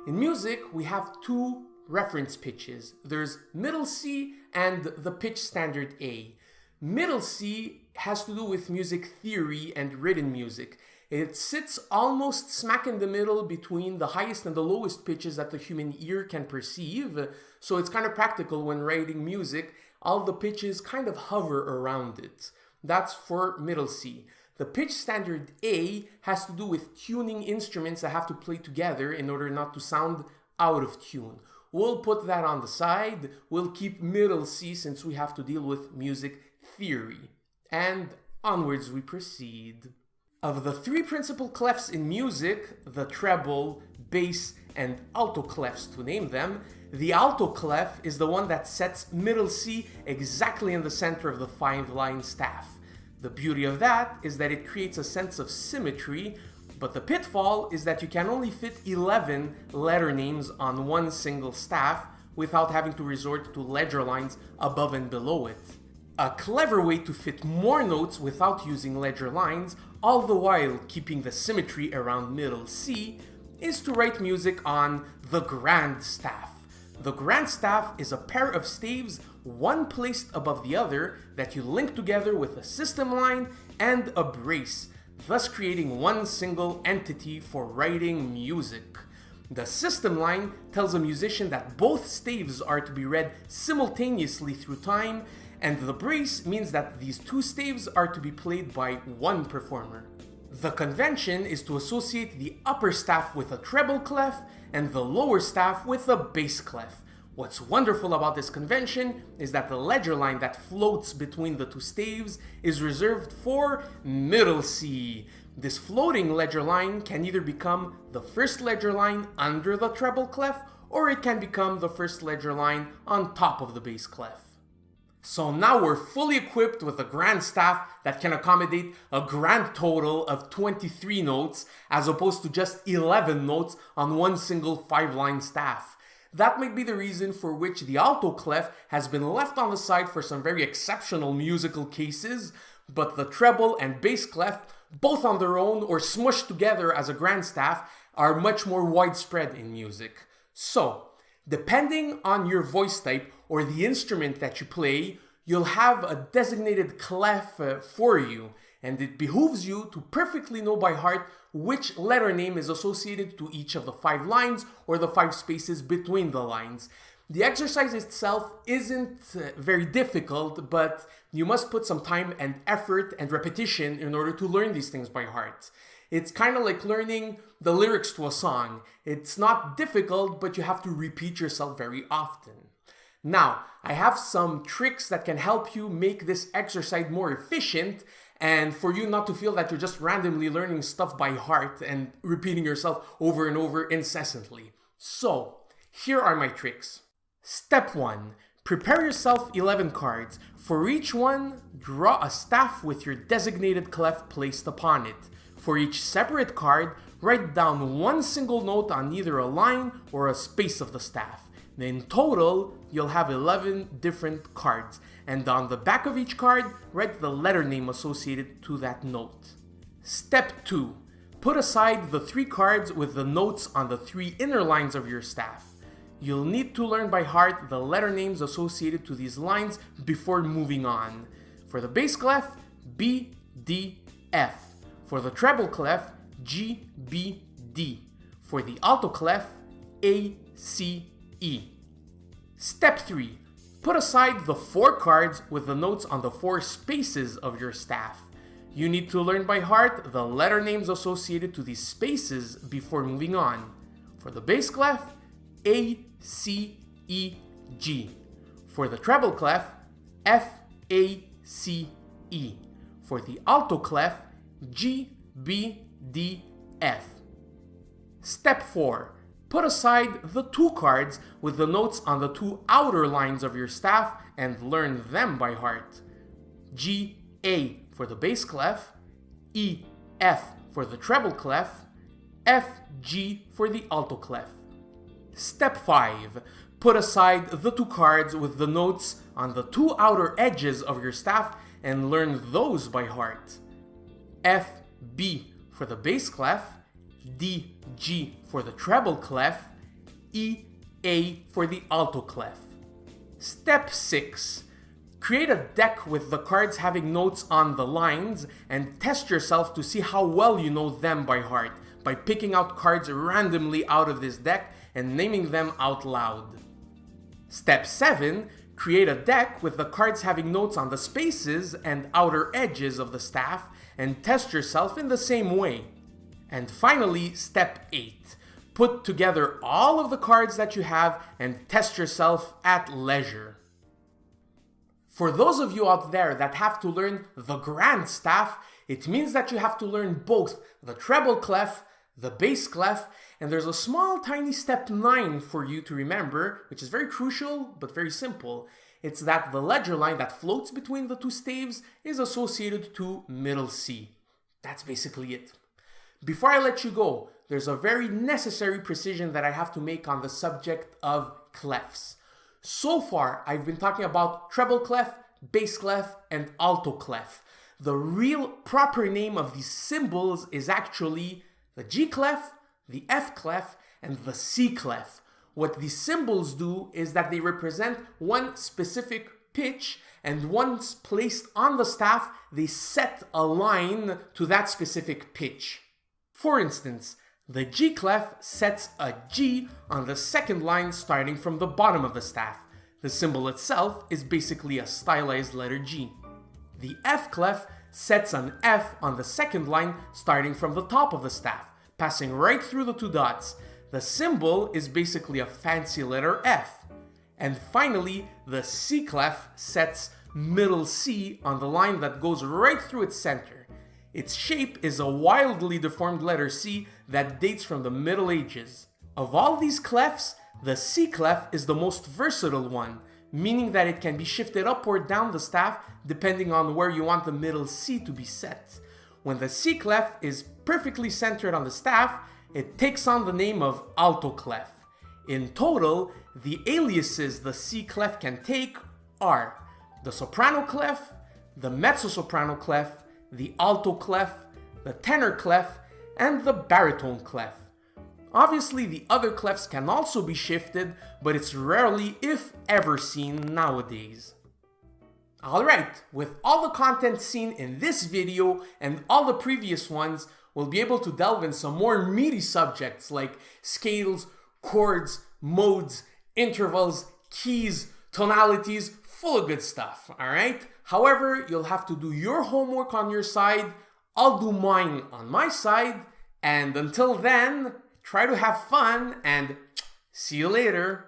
In music, we have two reference pitches. There's middle C and the pitch standard A. Middle C has to do with music theory and written music. It sits almost smack in the middle between the highest and the lowest pitches that the human ear can perceive. So it's kind of practical when writing music. All the pitches kind of hover around it. That's for middle C. The pitch standard A has to do with tuning instruments that have to play together in order not to sound out of tune. We'll put that on the side. We'll keep middle C since we have to deal with music theory. And onwards we proceed. Of the three principal clefs in music, the treble, bass, and alto clefs to name them, the alto clef is the one that sets middle C exactly in the center of the 5-line staff. The beauty of that is that it creates a sense of symmetry, but the pitfall is that you can only fit 11 letter names on one single staff without having to resort to ledger lines above and below it. A clever way to fit more notes without using ledger lines, all the while keeping the symmetry around middle C, is to write music on the Grandstaff. The Grandstaff is a pair of staves, one placed above the other, that you link together with a system line and a brace, thus creating one single entity for writing music. The system line tells a musician that both staves are to be read simultaneously through time, and the brace means that these two staves are to be played by one performer. The convention is to associate the upper staff with a treble clef and the lower staff with a bass clef. What's wonderful about this convention is that the ledger line that floats between the two staves is reserved for middle C. This floating ledger line can either become the first ledger line under the treble clef, or it can become the first ledger line on top of the bass clef. So now we're fully equipped with a Grandstaff that can accommodate a grand total of 23 notes as opposed to just 11 notes on one single 5-line staff. That might be the reason for which the alto clef has been left on the side for some very exceptional musical cases, but the treble and bass clef, both on their own or smushed together as a Grandstaff, are much more widespread in music. So, depending on your voice type or the instrument that you play, you'll have a designated clef for you, and it behooves you to perfectly know by heart which letter name is associated to each of the 5 lines or the 5 spaces between the lines. The exercise itself isn't very difficult, but you must put some time and effort and repetition in order to learn these things by heart. It's kind of like learning the lyrics to a song. It's not difficult, but you have to repeat yourself very often. Now, I have some tricks that can help you make this exercise more efficient and for you not to feel that you're just randomly learning stuff by heart and repeating yourself over and over incessantly. So, here are my tricks. Step 1. Prepare yourself 11 cards. For each one, draw a staff with your designated clef placed upon it. For each separate card, write down one single note on either a line or a space of the staff. In total, you'll have 11 different cards, and on the back of each card, write the letter name associated to that note. Step 2. Put aside the 3 cards with the notes on the 3 inner lines of your staff. You'll need to learn by heart the letter names associated to these lines before moving on. For the bass clef, B, D, F. For the treble clef, G, B, D. For the alto clef, A, C, E. Step 3. Put aside the 4 cards with the notes on the 4 spaces of your staff. You need to learn by heart the letter names associated to these spaces before moving on. For the bass clef, A, C, E, G. For the treble clef, F, A, C, E. For the alto clef, G, B, D, F. Step 4. Put aside the 2 cards with the notes on the 2 outer lines of your staff and learn them by heart. G, A for the bass clef, E, F for the treble clef, F, G for the alto clef. Step 5. Put aside the 2 cards with the notes on the 2 outer edges of your staff and learn those by heart. F, B for the bass clef, D, G for the treble clef, E, A for the alto clef. Step 6. Create a deck with the cards having notes on the lines and test yourself to see how well you know them by heart by picking out cards randomly out of this deck and naming them out loud. Step 7. Create a deck with the cards having notes on the spaces and outer edges of the staff and test yourself in the same way. And finally, step 8. Put together all of the cards that you have and test yourself at leisure. For those of you out there that have to learn the Grandstaff, it means that you have to learn both the treble clef, the bass clef, and there's a small tiny step 9 for you to remember, which is very crucial but very simple. It's that the ledger line that floats between the two staves is associated to middle C. That's basically it. Before I let you go, there's a very necessary precision that I have to make on the subject of clefs. So far, I've been talking about treble clef, bass clef, and alto clef. The real proper name of these symbols is actually the G clef, the F clef, and the C clef. What these symbols do is that they represent one specific pitch, and once placed on the staff, they set a line to that specific pitch. For instance, the G clef sets a G on the second line starting from the bottom of the staff. The symbol itself is basically a stylized letter G. The F clef sets an F on the second line starting from the top of the staff, passing right through the two dots. The symbol is basically a fancy letter F. And finally, the C clef sets middle C on the line that goes right through its center. Its shape is a wildly deformed letter C that dates from the Middle Ages. Of all these clefs, the C clef is the most versatile one, meaning that it can be shifted up or down the staff depending on where you want the middle C to be set. When the C clef is perfectly centered on the staff, it takes on the name of alto clef. In total, the aliases the C clef can take are the soprano clef, the mezzo-soprano clef, the alto clef, the tenor clef, and the baritone clef. Obviously, the other clefs can also be shifted, but it's rarely, if ever, seen nowadays. Alright, with all the content seen in this video and all the previous ones, we'll be able to delve in some more meaty subjects like scales, chords, modes, intervals, keys, tonalities, full of good stuff, alright? However, you'll have to do your homework on your side, I'll do mine on my side, and until then, try to have fun and see you later.